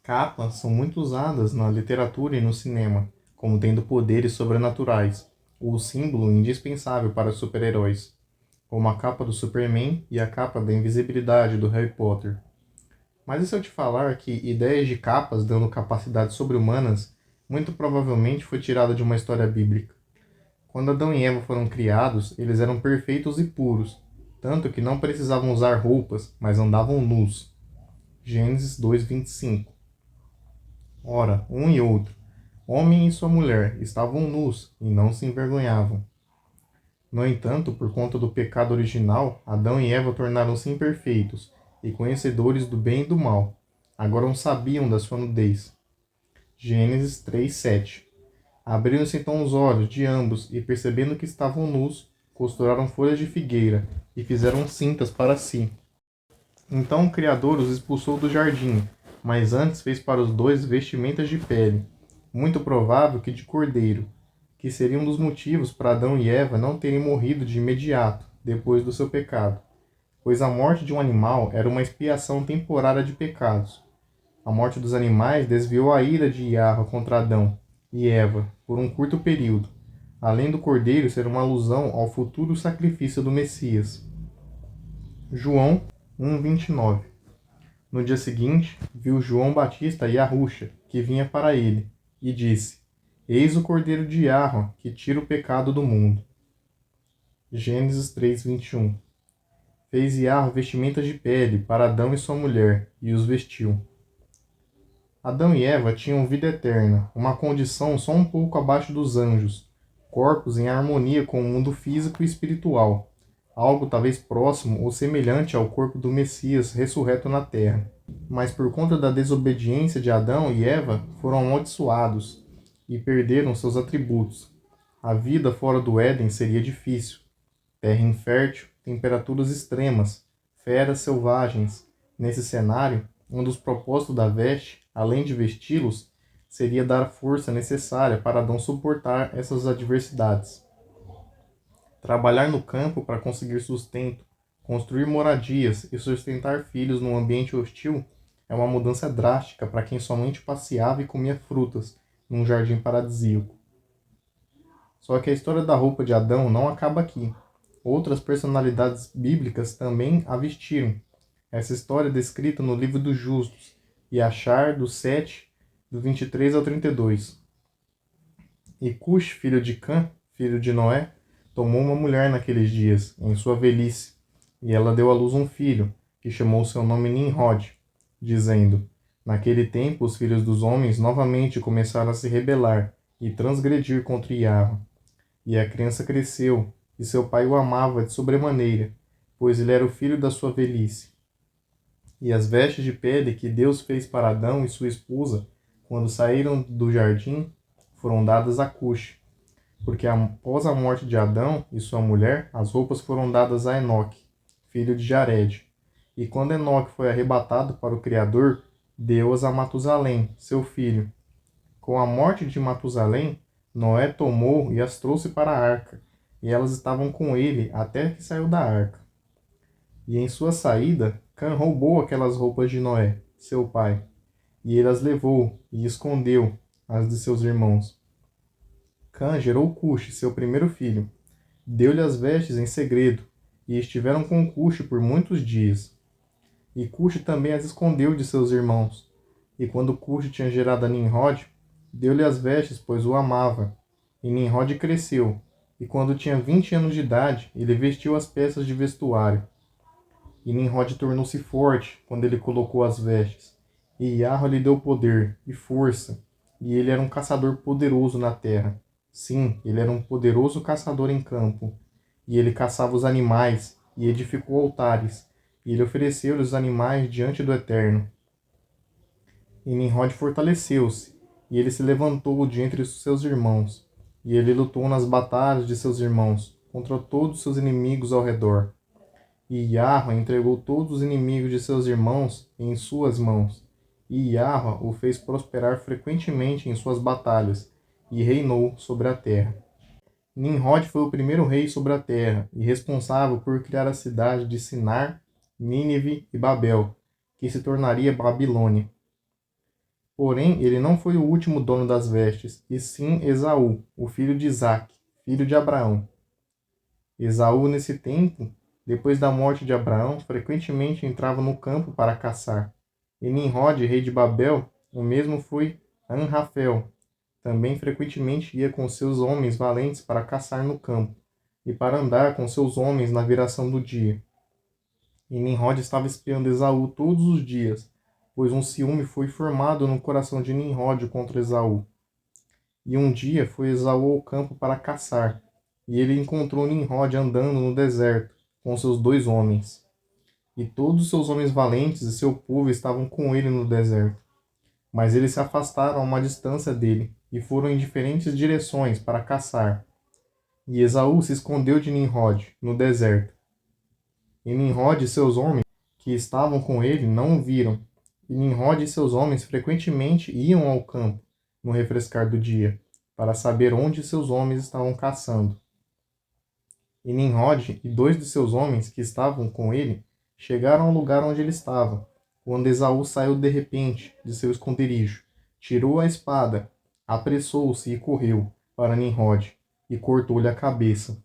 Capas são muito usadas na literatura e no cinema, como tendo poderes sobrenaturais, o símbolo indispensável para os super-heróis, como a capa do Superman e a capa da invisibilidade do Harry Potter. Mas e se eu te falar que ideias de capas dando capacidades sobre-humanas muito provavelmente foi tirada de uma história bíblica? Quando Adão e Eva foram criados, eles eram perfeitos e puros, tanto que não precisavam usar roupas, mas andavam nus. Gênesis 2:25. Ora, um e outro, homem e sua mulher, estavam nus e não se envergonhavam. No entanto, por conta do pecado original, Adão e Eva tornaram-se imperfeitos e conhecedores do bem e do mal. Agora não sabiam da sua nudez. Gênesis 3:7. Abriram-se então os olhos de ambos e, percebendo que estavam nus, costuraram folhas de figueira e fizeram cintas para si. Então o Criador os expulsou do jardim, mas antes fez para os dois vestimentas de pele, muito provável que de cordeiro, que seria um dos motivos para Adão e Eva não terem morrido de imediato, depois do seu pecado, pois a morte de um animal era uma expiação temporária de pecados. A morte dos animais desviou a ira de Yahweh contra Adão e Eva por um curto período, além do cordeiro ser uma alusão ao futuro sacrifício do Messias. João 1:29. No dia seguinte, viu João Batista e Arruxa, que vinha para ele, e disse: Eis o Cordeiro de Yahweh, que tira o pecado do mundo. Gênesis 3:21. Fez Yahweh vestimentas de pele para Adão e sua mulher, e os vestiu. Adão e Eva tinham vida eterna, uma condição só um pouco abaixo dos anjos, corpos em harmonia com o mundo físico e espiritual, algo talvez próximo ou semelhante ao corpo do Messias ressurreto na terra. Mas por conta da desobediência de Adão e Eva, foram amaldiçoados e perderam seus atributos. A vida fora do Éden seria difícil. Terra infértil, temperaturas extremas, feras selvagens. Nesse cenário, um dos propósitos da veste, além de vesti-los, seria dar a força necessária para Adão suportar essas adversidades. Trabalhar no campo para conseguir sustento, construir moradias e sustentar filhos num ambiente hostil é uma mudança drástica para quem somente passeava e comia frutas num jardim paradisíaco. Só que a história da roupa de Adão não acaba aqui. Outras personalidades bíblicas também a vestiram. Essa história é descrita no livro dos Justos e Achar do 7, do 23 ao 32. E Cush, filho de Cã, filho de Noé, tomou uma mulher naqueles dias, em sua velhice, e ela deu à luz um filho, que chamou seu nome Nimrod, dizendo: Naquele tempo os filhos dos homens novamente começaram a se rebelar e transgredir contra Yahweh. E a criança cresceu, e seu pai o amava de sobremaneira, pois ele era o filho da sua velhice. E as vestes de pele que Deus fez para Adão e sua esposa, quando saíram do jardim, foram dadas a Cush, porque após a morte de Adão e sua mulher, as roupas foram dadas a Enoque, filho de Jared. E quando Enoque foi arrebatado para o Criador, deu-as a Matusalém, seu filho. Com a morte de Matusalém, Noé tomou e as trouxe para a arca, e elas estavam com ele até que saiu da arca. E em sua saída, Cã roubou aquelas roupas de Noé, seu pai, e ele as levou e escondeu as de seus irmãos. Cã gerou Cush, seu primeiro filho. Deu-lhe as vestes em segredo, e estiveram com Cush por muitos dias. E Cush também as escondeu de seus irmãos. E quando Cush tinha gerado a Nimrod, deu-lhe as vestes, pois o amava. E Nimrod cresceu, e quando tinha 20 anos de idade, ele vestiu as peças de vestuário. E Nimrod tornou-se forte quando ele colocou as vestes. E Yahweh lhe deu poder e força, e ele era um caçador poderoso na terra. Sim, ele era um poderoso caçador em campo, e ele caçava os animais, e edificou altares, e ele ofereceu os animais diante do Eterno. E Nimrod fortaleceu-se, e ele se levantou de entre os seus irmãos, e ele lutou nas batalhas de seus irmãos, contra todos os seus inimigos ao redor. E Yahweh entregou todos os inimigos de seus irmãos em suas mãos, e Yahweh o fez prosperar frequentemente em suas batalhas, e reinou sobre a terra. Nimrod foi o primeiro rei sobre a terra e responsável por criar a cidade de Sinar, Nínive e Babel, que se tornaria Babilônia. Porém, ele não foi o último dono das vestes, e sim Esaú, o filho de Isaque, filho de Abraão. Esaú, nesse tempo, depois da morte de Abraão, frequentemente entrava no campo para caçar. E Nimrod, rei de Babel, o mesmo foi Anrafel. Também frequentemente ia com seus homens valentes para caçar no campo, e para andar com seus homens na viração do dia. E Nimrod estava espiando Esaú todos os dias, pois um ciúme foi formado no coração de Nimrod contra Esaú. E um dia foi Esaú ao campo para caçar, e ele encontrou Nimrod andando no deserto, com seus 2 homens. E todos os seus homens valentes e seu povo estavam com ele no deserto. Mas eles se afastaram a uma distância dele, e foram em diferentes direções para caçar. E Esaú se escondeu de Nimrod, no deserto. E Nimrod e seus homens, que estavam com ele, não o viram. E Nimrod e seus homens frequentemente iam ao campo, no refrescar do dia, para saber onde seus homens estavam caçando. E Nimrod e 2 de seus homens, que estavam com ele, chegaram ao lugar onde ele estava, quando Esaú saiu de repente de seu esconderijo, tirou a espada, apressou-se e correu para Nimrod, e cortou-lhe a cabeça.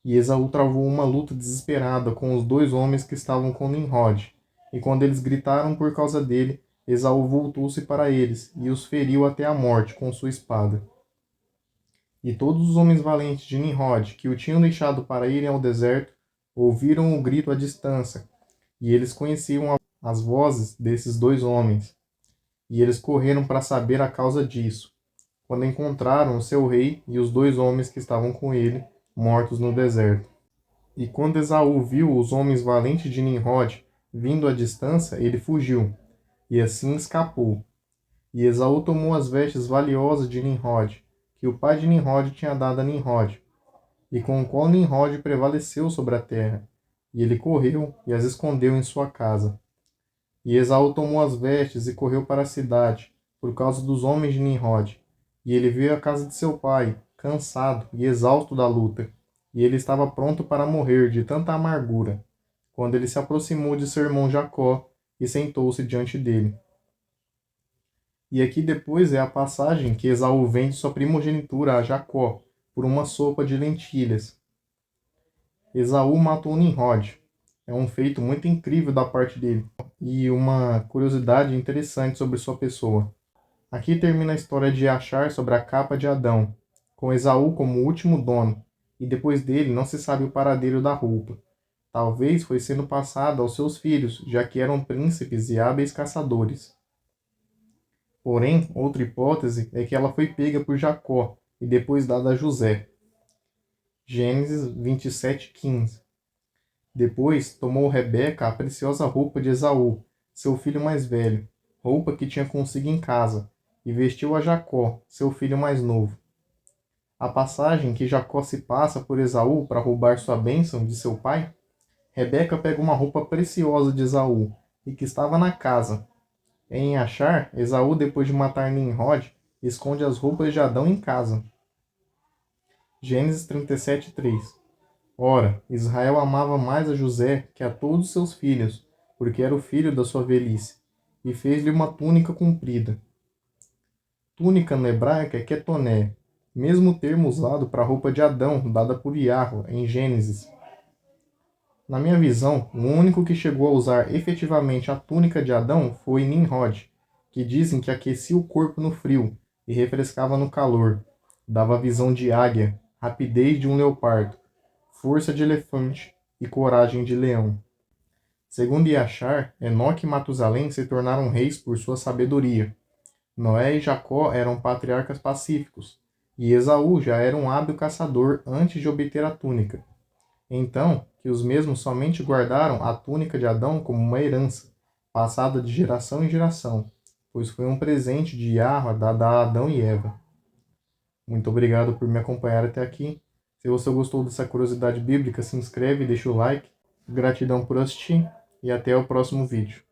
E Esaú travou uma luta desesperada com os 2 homens que estavam com Nimrod, e quando eles gritaram por causa dele, Esaú voltou-se para eles, e os feriu até a morte com sua espada. E todos os homens valentes de Nimrod, que o tinham deixado para irem ao deserto, ouviram o grito à distância, e eles conheciam as vozes desses 2 homens. E eles correram para saber a causa disso, quando encontraram o seu rei e os 2 homens que estavam com ele, mortos no deserto. E quando Esaú viu os homens valentes de Nimrod vindo à distância, ele fugiu, e assim escapou. E Esaú tomou as vestes valiosas de Nimrod, que o pai de Nimrod tinha dado a Nimrod, e com o qual Nimrod prevaleceu sobre a terra. E ele correu e as escondeu em sua casa. E Esaú tomou as vestes e correu para a cidade, por causa dos homens de Nimrod. E ele veio à casa de seu pai, cansado e exausto da luta, e ele estava pronto para morrer de tanta amargura, quando ele se aproximou de seu irmão Jacó e sentou-se diante dele. E aqui depois é a passagem que Esaú vende sua primogenitura a Jacó por uma sopa de lentilhas. Esaú matou Nimrod. É um feito muito incrível da parte dele e uma curiosidade interessante sobre sua pessoa. Aqui termina a história de Achar sobre a capa de Adão, com Esaú como o último dono, e depois dele não se sabe o paradeiro da roupa. Talvez foi sendo passada aos seus filhos, já que eram príncipes e hábeis caçadores. Porém, outra hipótese é que ela foi pega por Jacó e depois dada a José. Gênesis 27:15. Depois tomou Rebeca a preciosa roupa de Esaú, seu filho mais velho, roupa que tinha consigo em casa, e vestiu a Jacó, seu filho mais novo. A passagem que Jacó se passa por Esaú para roubar sua bênção de seu pai, Rebeca pega uma roupa preciosa de Esaú, e que estava na casa. Em Achar, Esaú, depois de matar Nimrod, esconde as roupas de Adão em casa. Gênesis 37:3. Ora, Israel amava mais a José que a todos seus filhos, porque era o filho da sua velhice, e fez-lhe uma túnica comprida. Túnica no hebraico é ketoné, mesmo termo usado para a roupa de Adão, dada por Yahweh em Gênesis. Na minha visão, o único que chegou a usar efetivamente a túnica de Adão foi Nimrod, que dizem que aquecia o corpo no frio e refrescava no calor, dava visão de águia, rapidez de um leopardo, força de elefante e coragem de leão. Segundo Yachar, Enoque e Matusalém se tornaram reis por sua sabedoria. Noé e Jacó eram patriarcas pacíficos, e Esaú já era um hábil caçador antes de obter a túnica. Então, que os mesmos somente guardaram a túnica de Adão como uma herança, passada de geração em geração, pois foi um presente de Yahweh dado a Adão e Eva. Muito obrigado por me acompanhar até aqui. Se você gostou dessa curiosidade bíblica, se inscreve e deixa o like. Gratidão por assistir e até o próximo vídeo.